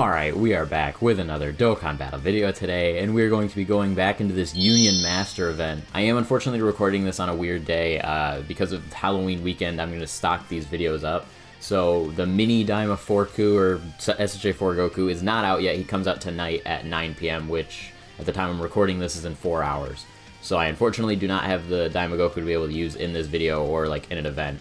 Alright, we are back with another Dokkan Battle video today, and we're going to be going back into this Union Master event. I am unfortunately recording this on a weird day. Because of Halloween weekend, I'm going to stock these videos up. So the mini Daima 4Ku, or SHA4 Goku, is not out yet. He comes out tonight at 9 PM, which at the time I'm recording this is in 4 hours. So I unfortunately do not have the Daima Goku to be able to use in this video or like in an event.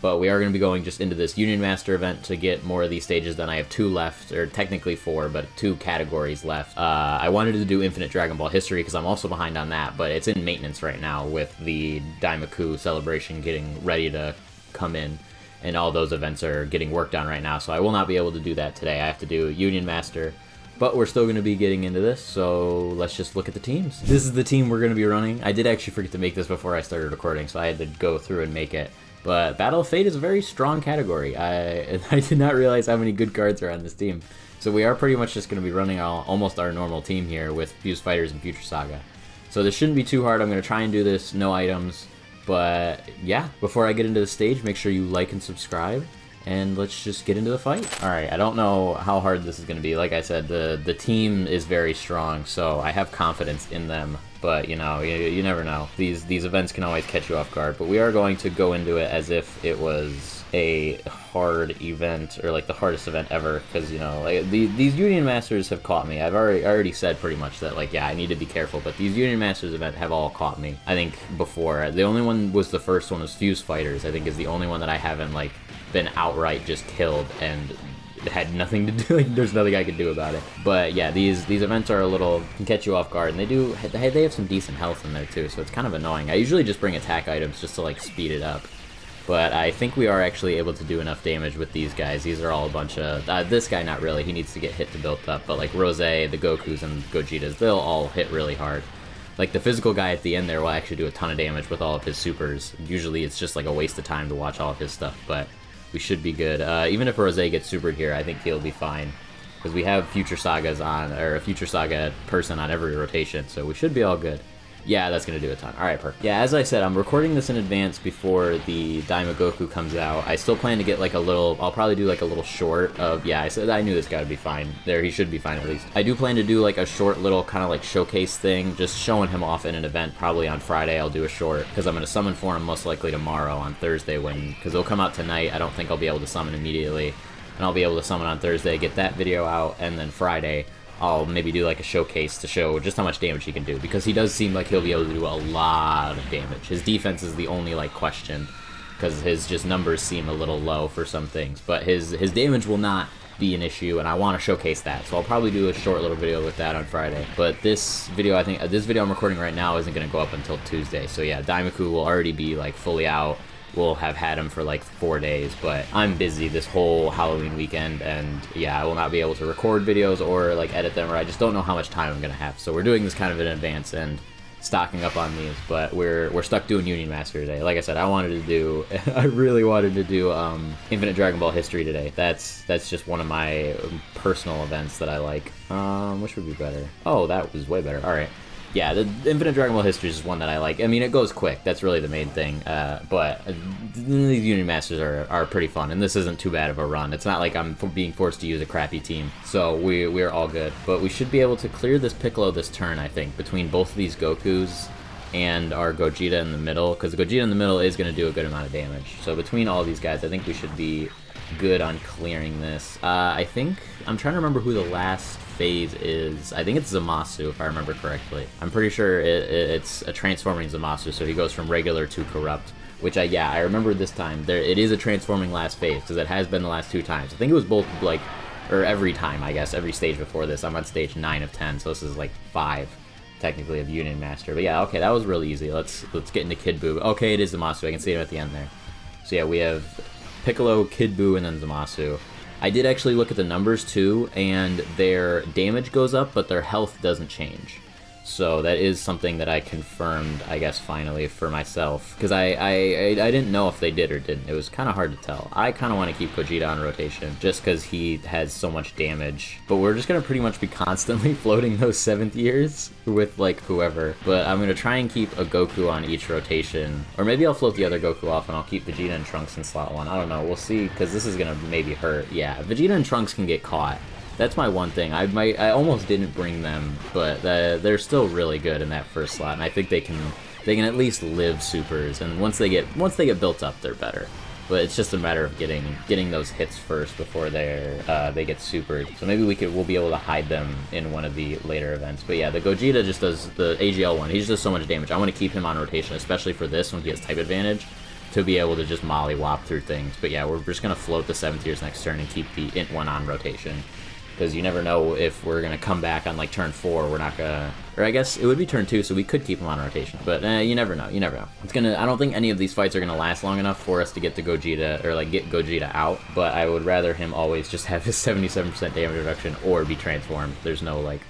But we are going to be going just into this Union Master event to get more of these stages done. I have 2 left, or technically 4, but 2 categories left. I wanted to do Infinite Dragon Ball History because I'm also behind on that, but it's in maintenance right now with the Daimaku celebration getting ready to come in. And all those events are getting worked on right now, so I will not be able to do that today. I have to do Union Master, but we're still going to be getting into this, so let's just look at the teams. This is the team we're going to be running. I did actually forget to make this before I started recording, so I had to go through and make it. But Battle of Fate is a very strong category. I did not realize how many good cards are on this team. So we are pretty much just going to be running almost our normal team here with Fused Fighters and Future Saga. So this shouldn't be too hard. I'm going to try and do this, no items. But yeah, before I get into the stage, make sure you like and subscribe. And let's just get into the fight. Alright, I don't know how hard this is going to be. Like I said, the team is very strong, so I have confidence in them. But, you know, you never know. These events can always catch you off guard. But we are going to go into it as if it was a hard event, or like the hardest event ever. Because, you know, like, these Union Masters have caught me. I've already said pretty much that, like, yeah, I need to be careful. But these Union Masters event have all caught me, I think, before. The only one was the first one was Fused Fighters, I think, is the only one that I haven't, like, been outright just killed and had nothing to do. Like, there's nothing I could do about it. But yeah, these events are a little, can catch you off guard, and they have some decent health in there too, so it's kind of annoying. I usually just bring attack items just to like speed it up, but I think we are actually able to do enough damage with these guys. These are all a bunch of this guy, not really, he needs to get hit to build up, but like Rose, the Gokus, and Gojitas, they'll all hit really hard. Like the physical guy at the end there will actually do a ton of damage with all of his supers. Usually it's just like a waste of time to watch all of his stuff, but we should be good. Even if Rose gets supered here, I think he'll be fine. Because we have Future Sagas on, or a Future Saga person on every rotation, so we should be all good. Yeah, that's going to do a ton. Alright, perfect. Yeah, as I said, I'm recording this in advance before the Daima Goku comes out. I still plan to get like a little, I'll probably do like a little short of, yeah, I said I knew this guy would be fine. There, he should be fine at least. I do plan to do like a short little kind of like showcase thing, just showing him off in an event. Probably on Friday I'll do a short, because I'm going to summon for him most likely tomorrow on Thursday, because they'll come out tonight. I don't think I'll be able to summon immediately, and I'll be able to summon on Thursday, get that video out, and then Friday I'll maybe do like a showcase to show just how much damage he can do, because he does seem like he'll be able to do a lot of damage. His defense is the only like question, because his just numbers seem a little low for some things, but his damage will not be an issue, and I want to showcase that, so I'll probably do a short little video with that on Friday. But this video, I think this video I'm recording right now isn't going to go up until Tuesday, so yeah, Daimaku will already be like fully out. We'll have had him for like 4 days, but I'm busy this whole Halloween weekend, and yeah, I will not be able to record videos or like edit them, or I just don't know how much time I'm gonna have. So we're doing this kind of in advance and stocking up on these, but we're stuck doing Union Master today. Like I said, I really wanted to do Infinite Dragon Ball History today. That's just one of my personal events that I like. Which would be better? Oh, that was way better. All right. Yeah, the Infinite Dragon Ball History is one that I like. I mean, it goes quick. That's really the main thing. But these Union Masters are pretty fun, and this isn't too bad of a run. It's not like I'm being forced to use a crappy team. So we're all good. But we should be able to clear this Piccolo this turn, I think, between both of these Gokus and our Gogeta in the middle, because Gogeta in the middle is going to do a good amount of damage. So between all these guys, I think we should be good on clearing this. I think, I'm trying to remember who the last phase is. I think it's Zamasu, if I remember correctly. I'm pretty sure it's a transforming Zamasu, so he goes from regular to corrupt, which I remember this time. It is a transforming last phase, because it has been the last 2 times. I think it was both, like, or every time, I guess, every stage before this. I'm on stage 9 of 10, so this is like 5, technically, of Union Master. But yeah, okay, that was really easy. Let's get into Kid Buu. Okay, it is Zamasu. I can see him at the end there. So yeah, we have Piccolo, Kid Buu, and then Zamasu. I did actually look at the numbers too, and their damage goes up, but their health doesn't change. So that is something that I confirmed, I guess, finally for myself, because I didn't know if they did or didn't. It was kind of hard to tell. I kind of want to keep Gogeta on rotation just because he has so much damage, but we're just going to pretty much be constantly floating those 7th years with like whoever. But I'm going to try and keep a Goku on each rotation, or maybe I'll float the other Goku off and I'll keep Vegeta and Trunks in slot 1. I don't know, we'll see, because this is going to maybe hurt. Yeah, Vegeta and Trunks can get caught. That's my one thing. I almost didn't bring them, but they're still really good in that first slot, and I think they can at least live supers, and once they get built up, they're better. But it's just a matter of getting those hits first before they get supered. So maybe we'll be able to hide them in one of the later events. But yeah, the Gogeta just does the AGL one. He just does so much damage. I want to keep him on rotation, especially for this when he has type advantage, to be able to just mollywop through things. But yeah, we're just gonna float the 7th tiers next turn and keep the int one on rotation. Because you never know if we're going to come back on, like, turn 4, we're not going to... Or I guess it would be turn 2, so we could keep him on rotation. But you never know, you never know. I don't think any of these fights are going to last long enough for us to get the Gogeta, or, like, get Gogeta out. But I would rather him always just have his 77% damage reduction or be transformed. There's no, like...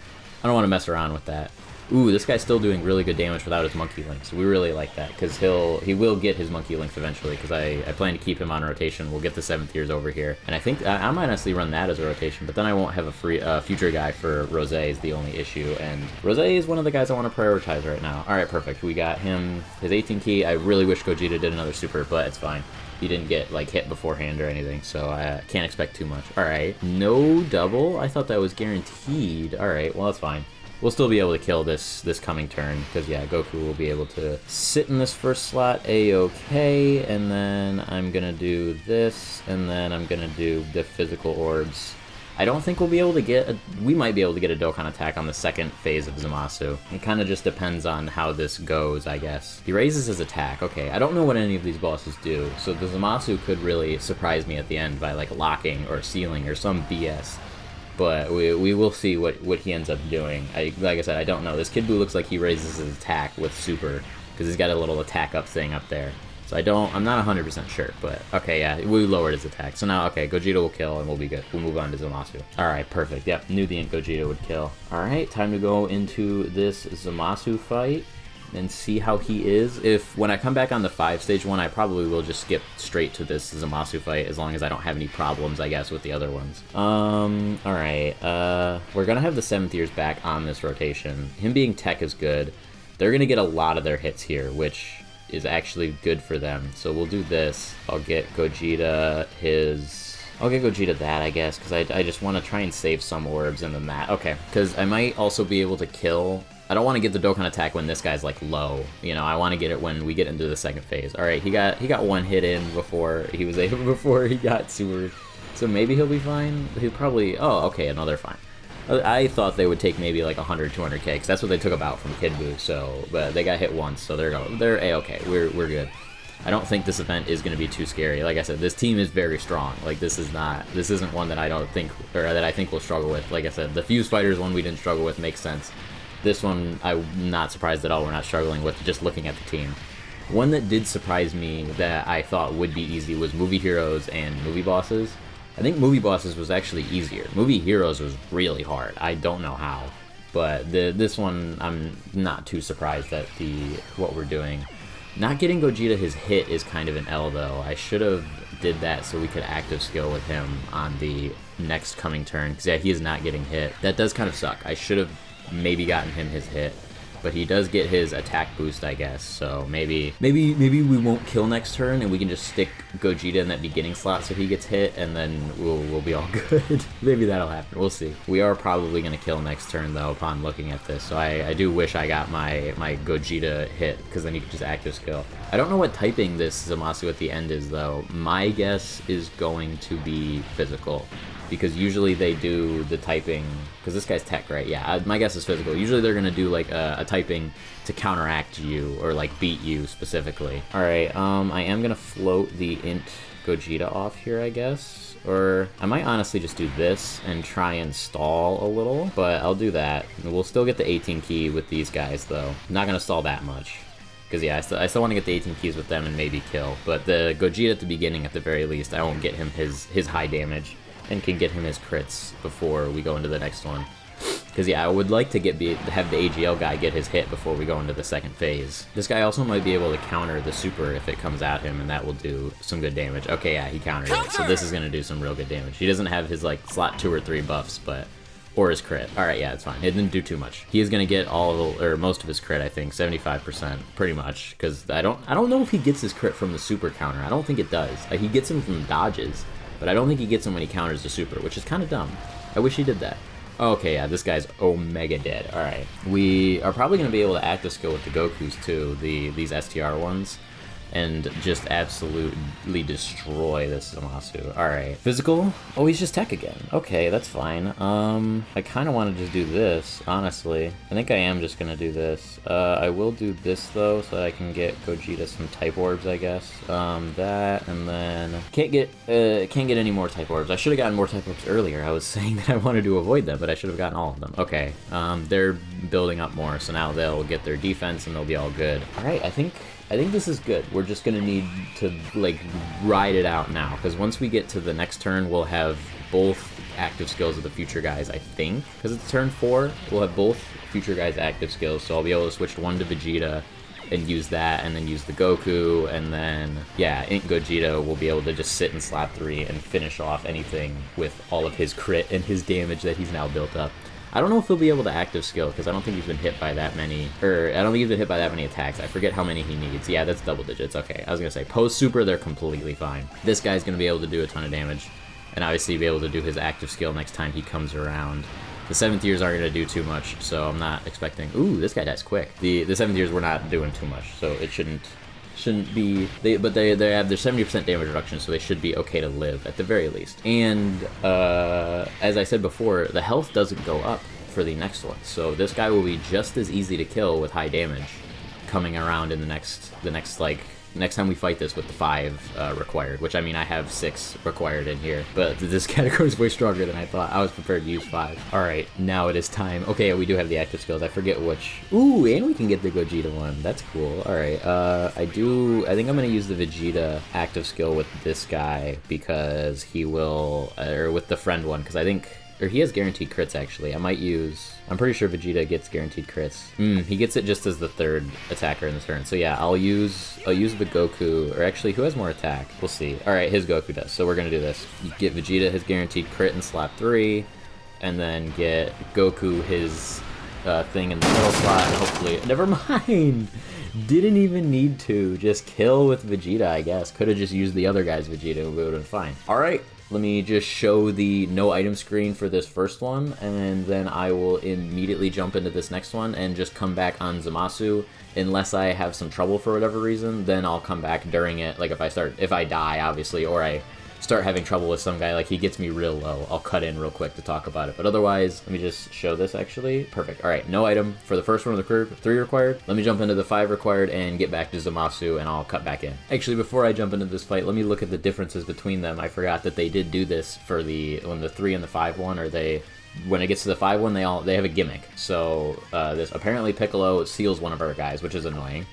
I don't want to mess around with that. Ooh, this guy's still doing really good damage without his Monkey Links. We really like that, because he will get his Monkey Links eventually, because I plan to keep him on rotation. We'll get the 7th tiers over here. And I think I might honestly run that as a rotation, but then I won't have a free future guy for Rose is the only issue, and Rose is one of the guys I want to prioritize right now. Alright, perfect. We got him his 18 key. I really wish Gogeta did another super, but it's fine. He didn't get, like, hit beforehand or anything, so I can't expect too much. Alright, no double? I thought that was guaranteed. Alright, well, that's fine. We'll still be able to kill this coming turn, because, yeah, Goku will be able to sit in this first slot A-okay, and then I'm going to do this, and then I'm going to do the physical orbs. I don't think we'll be able to get we might be able to get a Dokkan attack on the second phase of Zamasu. It kind of just depends on how this goes, I guess. He raises his attack. Okay, I don't know what any of these bosses do, so the Zamasu could really surprise me at the end by, like, locking or sealing or some BS. But we will see what he ends up doing. Like I said, I don't know. This Kid Buu looks like he raises his attack with super, because he's got a little attack up thing up there. So I'm not 100% sure, but okay, yeah, we lowered his attack. So now, okay, Gogeta will kill and we'll be good. We'll move on to Zamasu. Alright, perfect. Yep, knew the Int Gogeta would kill. Alright, time to go into this Zamasu fight and see how he is. When I come back on the 5-stage one, I probably will just skip straight to this Zamasu fight, as long as I don't have any problems, I guess, with the other ones. Alright, we're gonna have the 7th tiers back on this rotation. Him being tech is good. They're gonna get a lot of their hits here, which is actually good for them. So we'll do this. I'll get Gogeta that, I guess, because I just want to try and save some orbs and then that. Okay, because I might also be able to kill... I don't want to get the Dokkan attack when this guy's, like, low. You know, I want to get it when we get into the second phase. Alright, he got one hit in before he got super. So maybe he'll be fine. He'll probably... Oh, okay, no, they're fine. I thought they would take maybe like 100, 200k, because that's what they took about from Kid Buu, so... But they got hit once, so they're A-okay. We're good. I don't think this event is going to be too scary. Like I said, this team is very strong. Like, this isn't one that I think we'll struggle with. Like I said, the Fuse Fighters one we didn't struggle with makes sense. This one, I'm not surprised at all we're not struggling with, just looking at the team. One that did surprise me that I thought would be easy was Movie Heroes and Movie Bosses. I think Movie Bosses was actually easier. Movie Heroes was really hard. I don't know how. But this one, I'm not too surprised at what we're doing. Not getting Gogeta his hit is kind of an L, though. I should have did that so we could active skill with him on the next coming turn, because yeah, he is not getting hit. That does kind of suck. I should have maybe gotten him his hit, but he does get his attack boost, I guess. So maybe we won't kill next turn and we can just stick Gogeta in that beginning slot so he gets hit, and then we'll be all good. Maybe that'll happen. We'll see. We are probably gonna kill next turn though upon looking at this. So I do wish I got my Gogeta hit, because then you could just active skill. I don't know what typing this Zamasu at the end is though. My guess is going to be physical, because usually they do the typing, because this guy's tech, right? Yeah, my guess is physical. Usually they're going to do, like, a typing to counteract you, or, like, beat you specifically. Alright, I am going to float the Int Gogeta off here, I guess. Or I might honestly just do this and try and stall a little, but I'll do that. We'll still get the 18 key with these guys, though. Not going to stall that much. Because, yeah, I still want to get the 18 keys with them and maybe kill. But the Gogeta at the beginning, at the very least, I won't get him his high damage, and can get him his crits before we go into the next one. Because, yeah, I would like to have the AGL guy get his hit before we go into the second phase. This guy also might be able to counter the super if it comes at him, and that will do some good damage. Okay, yeah, he countered it, so this is going to do some real good damage. He doesn't have his, like, slot 2 or 3 buffs, or his crit. Alright, yeah, it's fine. It didn't do too much. He is going to get most of his crit, I think, 75%, pretty much, because I don't know if he gets his crit from the super counter. I don't think it does. He gets him from dodges, but I don't think he gets him when he counters the super, which is kind of dumb. I wish he did that. Okay, yeah, this guy's Omega dead. Alright. We are probably going to be able to active skill with the Gokus too, these STR ones, and just absolutely destroy this Zamasu. Alright. Physical? Oh, he's just tech again. Okay, that's fine. I kind of want to just do this, honestly. I think I am just going to do this. I will do this, though, so that I can get Gogeta some type orbs, I guess. That, and then... Can't get any more type orbs. I should have gotten more type orbs earlier. I was saying that I wanted to avoid them, but I should have gotten all of them. Okay. They're building up more, so now they'll get their defense, and they'll be all good. Alright, I think this is good. We're just gonna need to, like, ride it out now, because once we get to the next turn, we'll have both active skills of the future guys, I think. Because it's turn 4, we'll have both future guys' active skills, so I'll be able to switch one to Vegeta and use that, and then use the Goku, and then, yeah, Ink Gogeta will be able to just sit in slot 3 and finish off anything with all of his crit and his damage that he's now built up. I don't know if he'll be able to active skill, because I don't think he's been hit by that many, or I don't think he's been hit by that many attacks. I forget how many he needs. Yeah, that's double digits. Okay, I was going to say, post-super, they're completely fine. This guy's going to be able to do a ton of damage, and obviously be able to do his active skill next time he comes around. The 7th years aren't going to do too much, so I'm not expecting... Ooh, this guy dies quick. The 7th years, we're not doing too much, so it shouldn't be... But they have their 70% damage reduction, so they should be okay to live, at the very least. And, as I said before, the health doesn't go up for the next one, so this guy will be just as easy to kill with high damage coming around in the next time we fight this with the 5 required, which, I mean, I have 6 required in here, but this category is way stronger than I thought. I was prepared to use 5. Alright, now it is time. Okay, we do have the active skills. I forget which. Ooh, and we can get the Gogeta one. That's cool. Alright, I think I'm going to use the Vegeta active skill with this guy, because he will, or with the friend one, because I think... Or he has guaranteed crits, actually. I'm pretty sure Vegeta gets guaranteed crits. He gets it just as the 3rd attacker in the turn. So yeah, I'll use the Goku, or actually, who has more attack? We'll see. Alright, his Goku does, so we're gonna do this. You get Vegeta his guaranteed crit in slot 3, and then get Goku his thing in the middle slot, and hopefully... Never mind! Didn't even need to. Just kill with Vegeta, I guess. Could've just used the other guy's Vegeta, and we would've been fine. Alright. Let me just show the no item screen for this first one, and then I will immediately jump into this next one and just come back on Zamasu. Unless I have some trouble for whatever reason, then I'll come back during it. Like if I die, obviously, or I start having trouble with some guy, like he gets me real low, I'll cut in real quick to talk about it. But otherwise, let me just show this actually. Perfect. Alright, no item for the first one of the 3 required. Let me jump into the 5 required and get back to Zamasu, and I'll cut back in. Actually, before I jump into this fight, let me look at the differences between them. I forgot that they did do this for the 3 and the 5 one, or when it gets to the 5 one, they have a gimmick. So this apparently Piccolo seals one of our guys, which is annoying.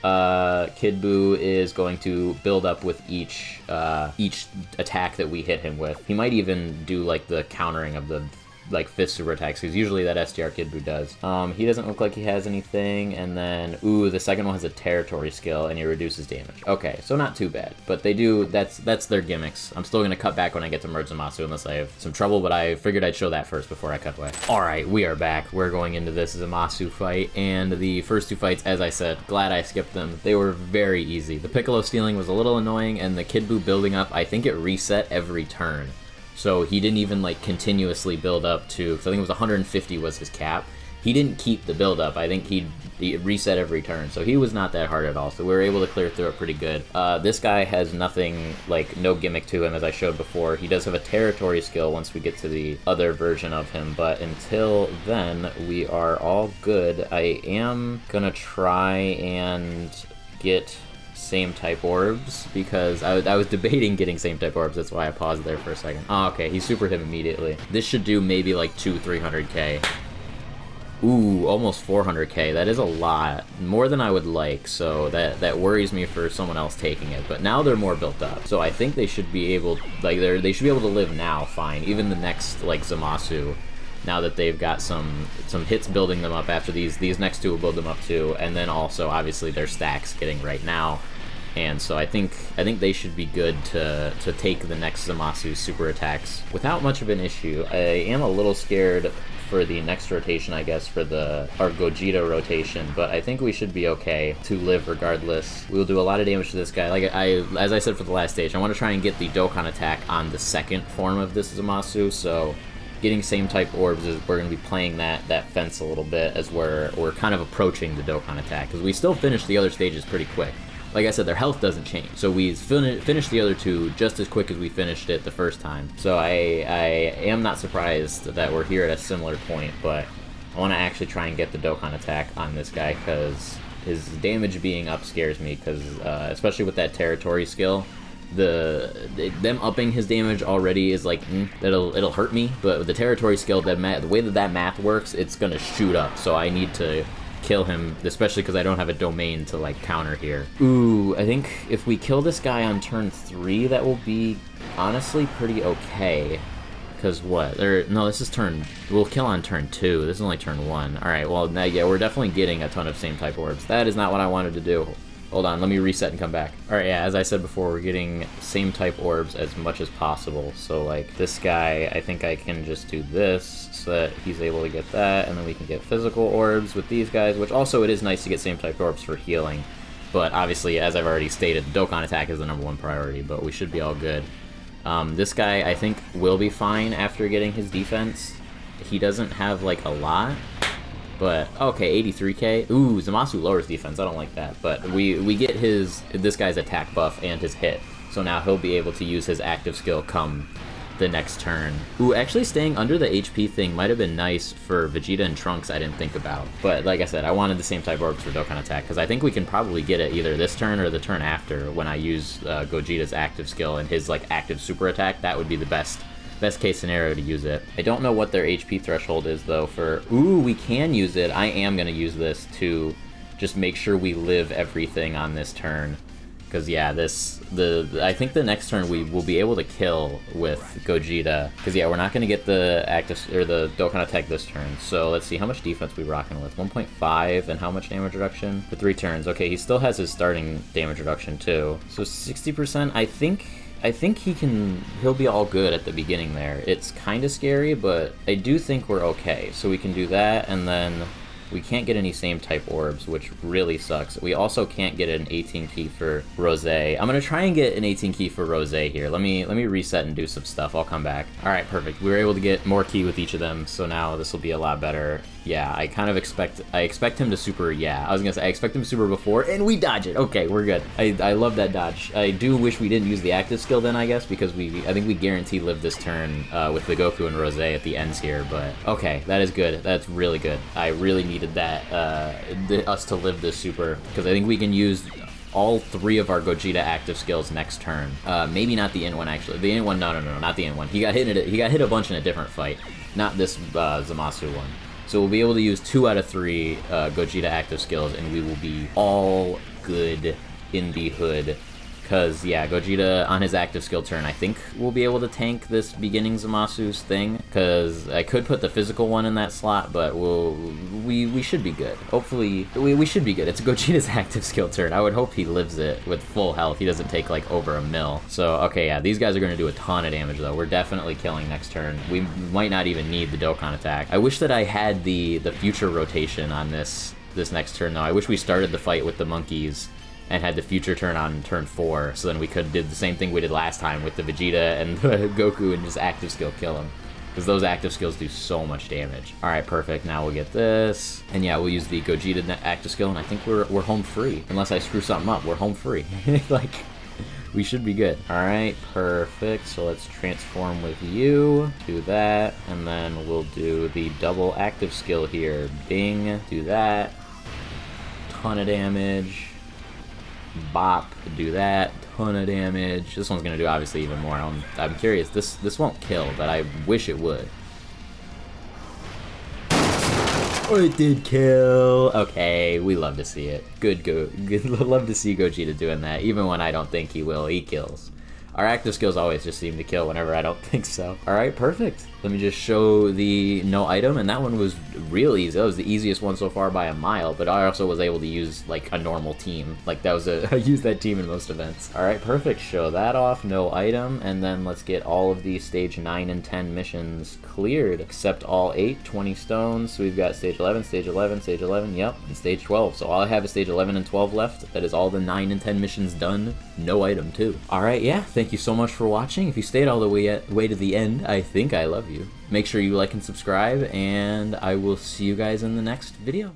Kid Buu is going to build up with each attack that we hit him with. He might even do like the countering of the like 5th super attacks, because usually that SDR Kid Buu does. He doesn't look like he has anything, and then ooh, the second one has a territory skill and he reduces damage. Okay, so not too bad, but they do, that's their gimmicks. I'm still gonna cut back when I get to merge Zamasu unless I have some trouble, but I figured I'd show that first before I cut away. Alright, we are back. We're going into this Zamasu fight, and the first 2 fights, as I said, glad I skipped them. They were very easy. The Piccolo stealing was a little annoying, and the Kid Buu building up, I think it reset every turn. So he didn't even like continuously build up to, because I think it was 150 was his cap. He didn't keep the build up. I think he reset every turn, so he was not that hard at all. So we were able to clear through it pretty good. This guy has nothing, like no gimmick to him, as I showed before. He does have a territory skill once we get to the other version of him, but until then, we are all good. I am gonna try and get same type orbs, because I was debating getting same type orbs. That's why I paused there for a second. Oh, okay, he supered him immediately. This should do maybe like 300k. Ooh, almost 400k. That is a lot, more than I would like, so that worries me for someone else taking it. But now they're more built up, so I think they should be able, like they should be able to live now fine. Even the next like Zamasu, now that they've got some hits building them up after these next 2 will build them up too, and then also obviously their stacks getting right now. And so I think they should be good to take the next Zamasu super attacks without much of an issue. I am a little scared for the next rotation, I guess, for our Gogeta rotation, but I think we should be okay to live regardless. We'll do a lot of damage to this guy. Like as I said for the last stage, I want to try and get the Dokkan attack on the 2nd form of this Zamasu, so getting same type orbs is we're going to be playing that fence a little bit as we're kind of approaching the Dokkan attack, because we still finished the other stages pretty quick. Like I said, their health doesn't change, so we finished the other two just as quick as we finished it the first time. So I am not surprised that we're here at a similar point, but I want to actually try and get the Dokkan attack on this guy, because his damage being up scares me, because especially with that territory skill, them upping his damage already is like, it'll hurt me, but with the territory skill, the way that math works, it's gonna shoot up, so I need to kill him, especially because I don't have a domain to like counter here. Ooh, I think if we kill this guy on turn 3, that will be honestly pretty okay. Because what? No, this is we'll kill on turn 2. This is only turn 1. Alright, well, now, yeah, we're definitely getting a ton of same type orbs. That is not what I wanted to do. Hold on, let me reset and come back. Alright, yeah, as I said before, we're getting same type orbs as much as possible. So, like, this guy, I think I can just do this so that he's able to get that, and then we can get physical orbs with these guys, which also it is nice to get same type orbs for healing. But obviously, as I've already stated, the Dokkan attack is the #1 priority, but we should be all good. This guy, I think, will be fine after getting his defense. He doesn't have, like, a lot. But, okay, 83k. Ooh, Zamasu lowers defense. I don't like that. But we get this guy's attack buff and his hit. So now he'll be able to use his active skill come the next turn. Ooh, actually staying under the HP thing might have been nice for Vegeta and Trunks. I didn't think about. But like I said, I wanted the same type orbs for Dokkan attack, because I think we can probably get it either this turn or the turn after when I use Gogeta's active skill and his like active super attack. That would be the best case scenario to use it. I don't know what their HP threshold is though for... Ooh, we can use it. I am going to use this to just make sure we live everything on this turn. Because yeah, I think the next turn we will be able to kill with Gogeta. Because yeah, we're not going to get the active or the Dokkan attack this turn. So let's see how much defense we rocking with. 1.5 and how much damage reduction for 3 turns. Okay, he still has his starting damage reduction too. So 60%. I think he'll be all good at the beginning there. It's kind of scary, but I do think we're okay. So we can do that, and then we can't get any same type orbs, which really sucks. We also can't get an 18 key for Rose. I'm gonna try and get an 18 key for Rose here. Let me reset and do some stuff. I'll come back. All right, perfect. We were able to get more key with each of them, so now this will be a lot better. Yeah, I expect him to super. Yeah, I was gonna say I expect him to super before, and we dodge it. Okay, we're good. I love that dodge. I do wish we didn't use the active skill then, I guess, because I think we guarantee live this turn with the Goku and Rose at the ends here. But okay, that is good. That's really good. I really needed that us to live this super, because I think we can use all 3 of our Gogeta active skills next turn. Maybe not the Int one actually. The Int one, no, not the Int one. He got hit a bunch in a different fight, not this Zamasu one. So we'll be able to use 2 out of 3 Gogeta active skills, and we will be all good in the hood. Because, yeah, Gogeta, on his active skill turn, I think we'll be able to tank this beginning Zamasu's thing. Because I could put the physical one in that slot, but we should be good. Hopefully, we should be good. It's Gogeta's active skill turn. I would hope he lives it with full health. He doesn't take, like, over a mil. So, okay, yeah, these guys are going to do a ton of damage, though. We're definitely killing next turn. We might not even need the Dokkan attack. I wish that I had the future rotation on this next turn, though. I wish we started the fight with the monkeys and had the future turn on turn 4, so then we could did the same thing we did last time with the Vegeta and the Goku and just active skill kill him. Because those active skills do so much damage. Alright, perfect. Now we'll get this. And yeah, we'll use the Gogeta active skill, and I think we're home free. Unless I screw something up, we're home free. Like, we should be good. Alright, perfect. So let's transform with you. Do that. And then we'll do the double active skill here. Bing. Do that. Ton of damage. Bop, do that, ton of damage. This one's gonna do obviously even more. I'm curious. This won't kill, but I wish it would. Oh, it did kill. Okay, we love to see it. Good. Love to see Gogeta doing that, even when I don't think he will. He kills. Our active skills always just seem to kill whenever I don't think so. Alright, perfect. Let me just show the no item, and that one was real easy. That was the easiest one so far by a mile, but I also was able to use, like, a normal team. Like, that was I used that team in most events. Alright, perfect. Show that off, no item, and then let's get all of these stage 9 and 10 missions cleared, except all 8, 20 stones. So we've got stage 11, stage 11, stage 11, yep, and stage 12. So all I have is stage 11 and 12 left. That is all the 9 and 10 missions done. No item, too. Alright, yeah, thank you so much for watching. If you stayed all the way to the end, I think I love you. you. Make sure you like and subscribe, and I will see you guys in the next video.